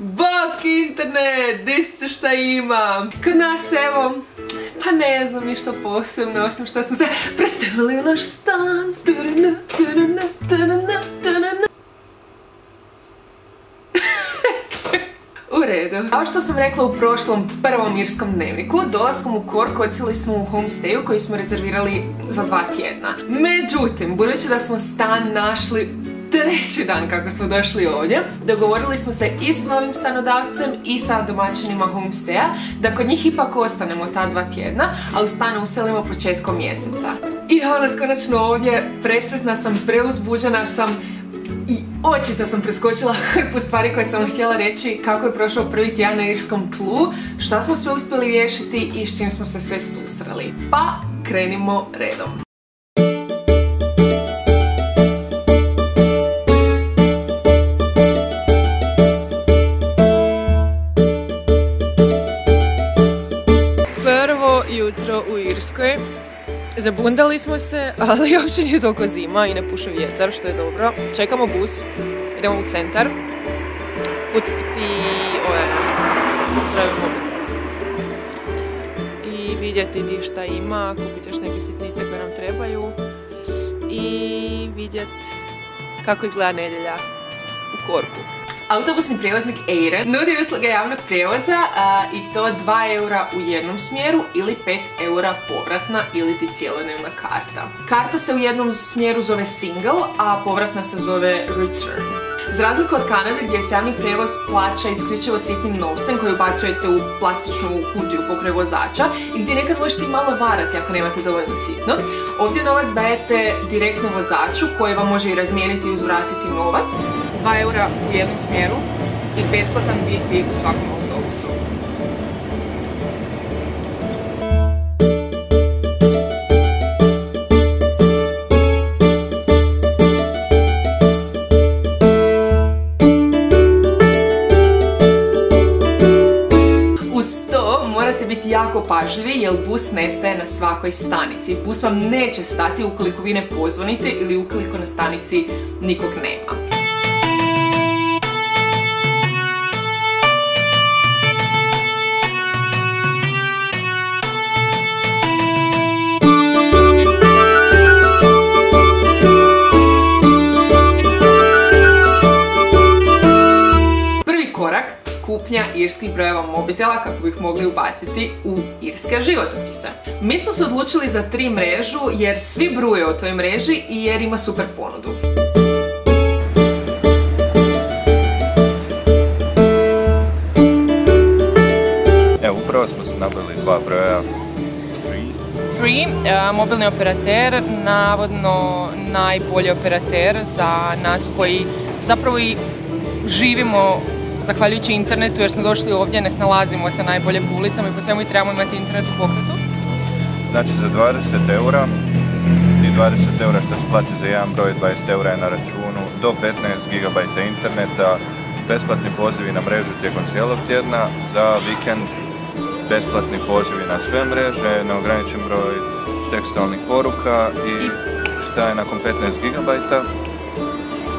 Bok internet, gdje šta ima? Kod nas evo, pa ne znam ništa posebno, osim što smo se preselili u naš stan. U redu. Kao što sam rekla u prošlom prvom irskom dnevniku, dolaskom u Cork odsjeli smo u homestayu koji smo rezervirali za 2 tjedna. Međutim, budući da smo stan našli treći dan kako smo došli ovdje, dogovorili smo se i s novim stanodavcem i sa domaćinima homestaya da kod njih ipak ostanemo ta 2 tjedna, a u stan uselimo početkom mjeseca. I danas konačno ovdje, presretna sam, preuzbuđena sam i očito sam preskočila hrpu stvari koje sam vam htjela reći kako je prošao prvi tjedan na irskom tlu, šta smo sve uspjeli riješiti i s čim smo se sve susreli. Pa krenimo redom. Jutro u Irskoj. Zabundali smo se, ali uopće nije toliko zima i ne puše vjetar, što je dobro. Čekamo bus, idemo u centar kupiti i vidjeti di šta ima, kupiti još neke sitnice koje nam trebaju i vidjeti kako izgleda nedjelja u Corku. Autobusni prijevoznik Eire nudi usluge javnog prijevoza i to 2 eura u jednom smjeru ili 5 eura povratna ili ti cijelodnevna karta. Karta se u jednom smjeru zove single, a povratna se zove return. Za razliku od Kanade gdje se javni prijevoz plaća isključivo sitnim novcem koji ubacujete u plastičnu kutiju pokraj vozača i gdje nekad možete i malo varati ako nemate dovoljno sitnog, ovdje novac dajete direktno vozaču koji vam može i razmijeniti i uzvratiti novac. 2 eura u jednom smjeru i besplatan Wi-Fi u svakom autobusu. Uz to morate biti jako pažljivi jer bus ne staje na svakoj stanici. Bus vam neće stati ukoliko vi ne pozvonite ili ukoliko na stanici nikog nema. Kupnja irskih brojeva mobitela kako bi ih mogli ubaciti u irske životopise. Mi smo se odlučili za 3 mrežu jer svi bruje o toj mreži i jer ima super ponudu. Evo, upravo smo se nabavili 2 broja. Three, mobilni operater, navodno najbolji operater za nas koji zapravo i živimo zahvaljujući internetu jer smo došli ovdje, ne snalazimo se najbolje po ulicama i po svemu i trebamo imati internet u pokretu. Znači za 20 eura i 20 eura što se plati za jedan broj, 20 eura je na računu, do 15 GB interneta, besplatni pozivi na mrežu tijekom cijelog tjedna, za vikend besplatni pozivi na sve mreže, neograničen broj tekstualnih poruka i šta je nakon 15 GB,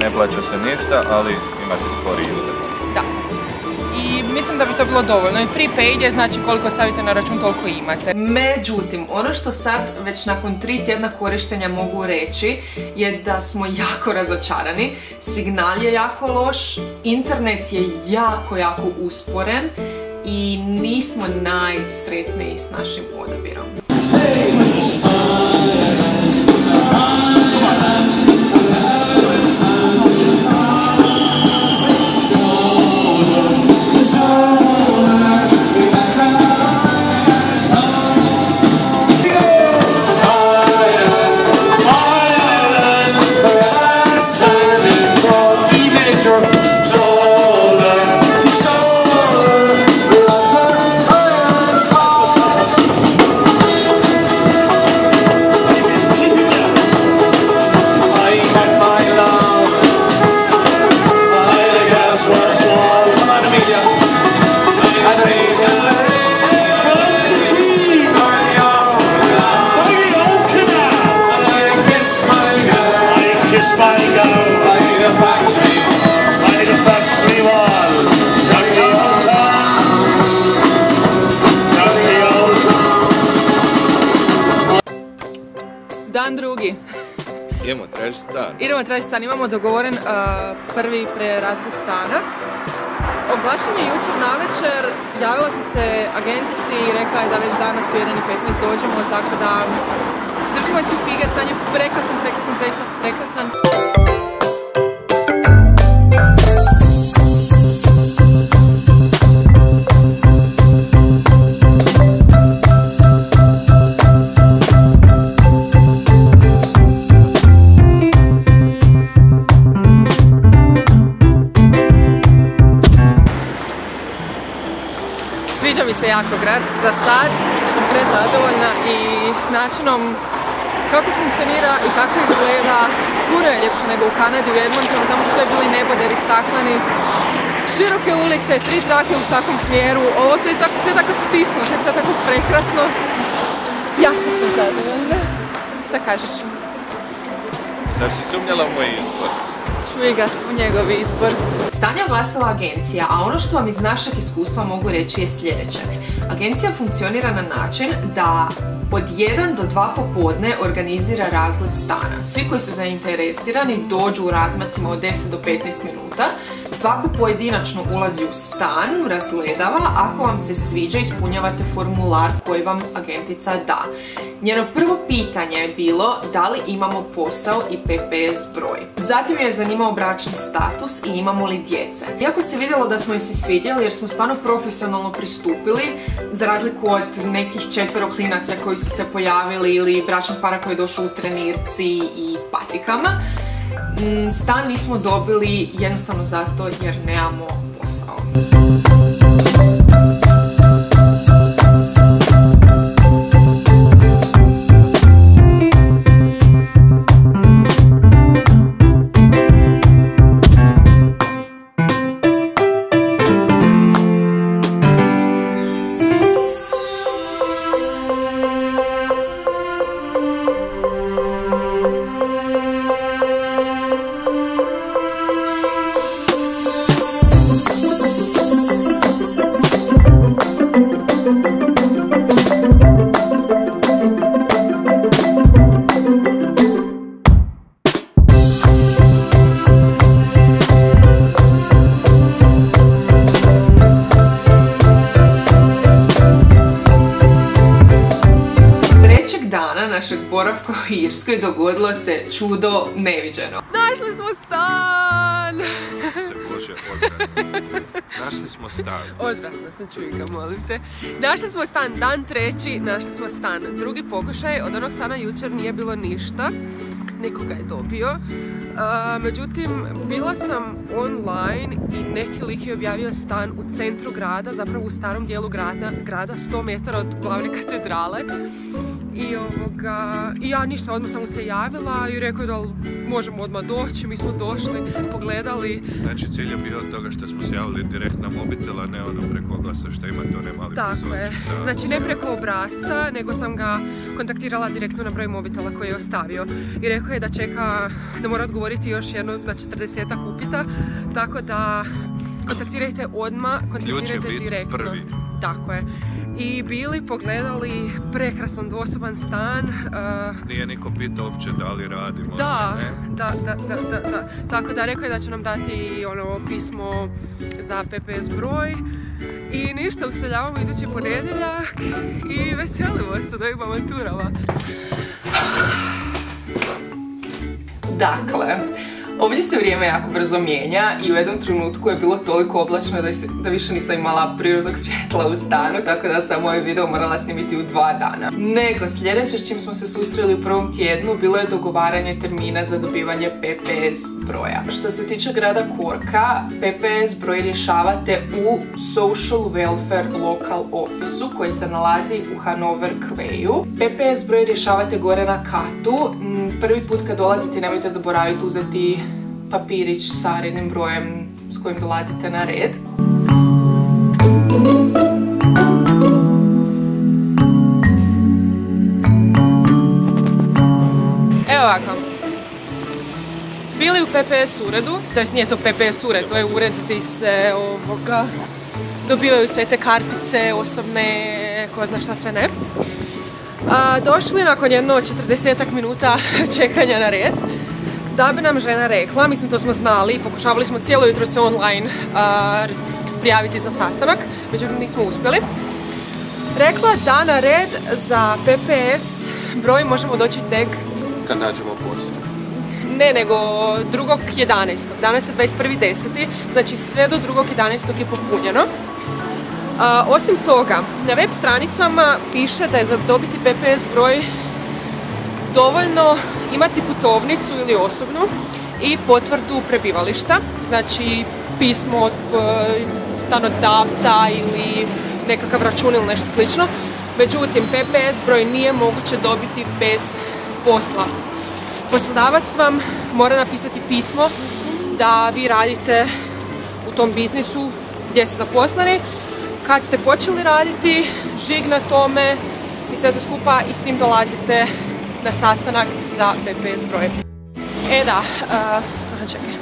ne plaća se ništa, ali imate sporiji udar. Da. I mislim da bi to bilo dovoljno. I prepaid je znači koliko stavite na račun toliko imate. Međutim, ono što sad već nakon 3 tjedna korištenja mogu reći je da smo jako razočarani. Signal je jako loš, internet je jako usporen i nismo najsretniji s našim odabirom. Idemo tražiti stan. Idemo tražiti stan, imamo dogovoren prvi prerazgled stana. Oglašen je jučer navečer, javila sam se agentici i rekla je da već danas u 1:15 dođemo, tako da držimo se fige, stan je prekrasan. Sviđa mi se jako grad, za sad sam prezadovoljna i s načinom kako funkcionira i kako izgleda. Puno je ljepše nego u Kanadi, u Edmontonu, tamo su sve bili neboderi stakleni, široke ulice, 3 trake u svakom smjeru, ovo to je sve tako stisno, sve tako prekrasno. Jako sam zadovoljna. Šta kažeš? Zar si sumnjala u moj izbor? Šviga, u njegov izbor. Stan je oglasila agencija, a ono što vam iz našeg iskustva mogu reći je sljedeće. Agencija funkcionira na način da od 1 do 2 popodne organizira razgled stana. Svi koji su zainteresirani dođu u razmacima od 10 do 15 minuta. Svako pojedinačno ulazi u stan, razgledava, ako vam se sviđa ispunjavate formular koji vam agentica da. Njeno prvo pitanje je bilo da li imamo posao i PPS broj. Zatim je zanimao bračni status i imamo li djece. Iako se vidjelo da smo joj se svidjeli jer smo stvarno profesionalno pristupili, za razliku od nekih 4 klinaca koji su se pojavili ili bračnog para koji je došao u trenirci i patikama, stan nismo dobili jednostavno zato jer nemamo posao. Našeg boravka u Irskoj dogodilo se čudo neviđeno. Našli smo stan! Našli smo stan. Odvratno sam čujka, molim te. Našli smo stan, dan 3. našli smo stan. Drugi pokušaj, od onog stana jučer nije bilo ništa. Neko ga je dobio. Međutim, bila sam online i neki lik je objavio stan u centru grada, zapravo u starom dijelu grada 100 metara od glavne katedrale. I ja ništa, odmah sam mu se javila i rekao da možemo odmah doći, mi smo došli, pogledali. Znači cilj je bio od toga što smo se javili direkt na mobitel, a ne ono preko oglasa što ima to ne mali pozornič. Tako je, znači ne preko obrazca, nego sam ga kontaktirala direktno na broj mobitela koji je ostavio. I rekao je da čeka, da mora odgovoriti još jedno na 40-ak upita, tako da kontaktirajte odmah, kontaktirajte direktno. Prvi. Tako je. I bili, pogledali prekrasan dvosoban stan. Nije niko pitao uopće da li radimo. Da. Tako da rekao je da će nam dati pismo za PPS broj. I ništa, useljavamo idući ponedjeljak i veselimo se da imamo maturama. Dakle, ovdje se vrijeme jako brzo mijenja i u jednom trenutku je bilo toliko oblačno da više nisam imala prirodnog svjetla u stanu, tako da sam ovaj video morala snimiti u 2 dana. Nego sljedeće s čim smo se susreli u prvom tjednu bilo je dogovaranje termina za dobivanje PPS broja. Što se tiče grada Corka, PPS broj rješavate u Social Welfare Local Office-u koji se nalazi u Hanover Quayu. PPS broj rješavate gore na katu. Prvi put kad dolazite nemojte zaboraviti uzeti papirić sa rednim brojem s kojim dolazite na red. Evo ovako. Bili u PPS uredu, to jest nije to PPS ured, to je ured gdje se dobivaju sve te kartice, osobne, ko zna šta sve ne. Došli nakon jedno 40-ak minuta čekanja na red. da bi nam žena rekla, mislim to smo znali, pokušavali smo cijelo jutro se online prijaviti za sastanak, međutim nismo uspjeli. Rekla da na red za PPS broj možemo doći tek kad nađemo posao. Ne, nego 2.11. Danas je 21.10. Znači sve do 2.11. je popunjeno. Osim toga, na web stranicama piše da je za dobiti PPS broj dovoljno imati putovnicu ili osobnu i potvrdu prebivališta, znači pismo od stanodavca ili nekakav račun ili nešto slično. Međutim, PPS broj nije moguće dobiti bez posla. Poslodavac vam mora napisati pismo da vi radite u tom biznisu gdje ste zaposleni, kad ste počeli raditi, žig na tome i sve to skupa i s tim dolazite na sastanak za PPS broj. Čekaj.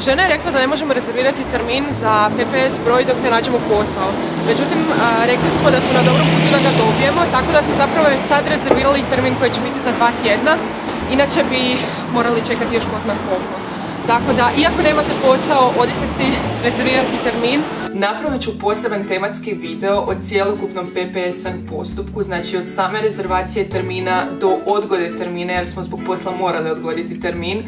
Žena je rekla da ne možemo rezervirati termin za PPS broj dok ne nađemo posao. Međutim, rekli smo da smo na dobrom putu da ga dobijemo, tako da smo zapravo već sad rezervirali termin koji će biti za 2 tjedna. Inače bi morali čekati još ko zna koliko. Tako da, iako nemate posao, odite si rezervirati termin. Napravit ću poseban tematski video o cjelokupnom PPS postupku, znači od same rezervacije termina do odgode termina, jer smo zbog posla morali odgoditi termin,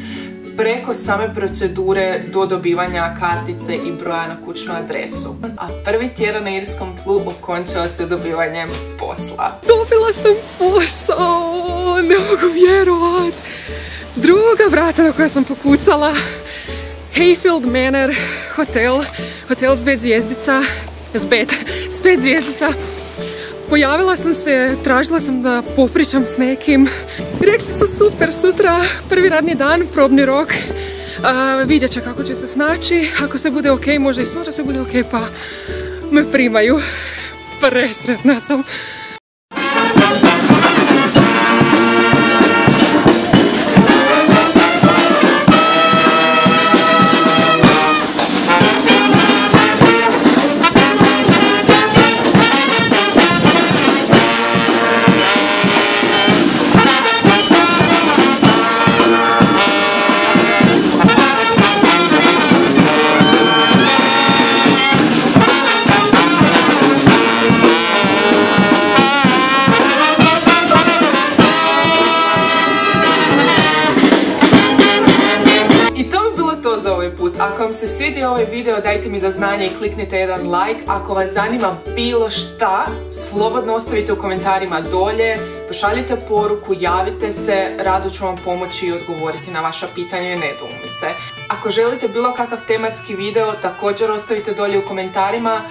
preko same procedure do dobivanja kartice i broja na kućnu adresu. A prvi tjedan na irskom tlu okončao se dobivanjem posla. Dobila sam posao, ne mogu vjerovat. Druga vrata na koja sam pokucala, Hayfield Manor hotel s 5 zvjezdica, s 5 zvjezdica. Pojavila sam se, tražila sam da popričam s nekim. Rekli su super, sutra prvi radni dan, probni rok. Vidjet će kako će se snaći. Ako sve bude ok, možda i sutra sve bude ok, pa me primaju. Presretna sam. Ako vam se svidio ovaj video, dajte mi do znanja i kliknite jedan like. Ako vas zanima bilo šta, slobodno ostavite u komentarima dolje, pošaljite poruku, javite se, rado ću vam pomoći i odgovoriti na vaša pitanja i nedoumice. Ako želite bilo kakav tematski video, također ostavite dolje u komentarima.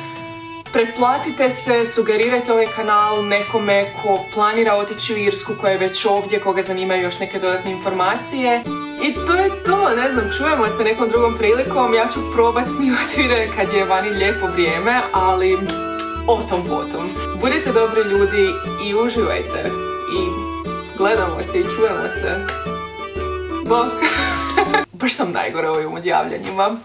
Pretplatite se, sugerirajte ovaj kanal nekome ko planira otići u Irsku, ko je već ovdje, koga zanimaju još neke dodatne informacije. I to je to, ne znam, čujemo se nekom drugom prilikom, ja ću probat snimati video kad je vani lijepo vrijeme, ali o tom potom. Budite dobri ljudi i uživajte. I gledamo se i čujemo se. Bok! Baš sam najgore ovim odjavljanjima.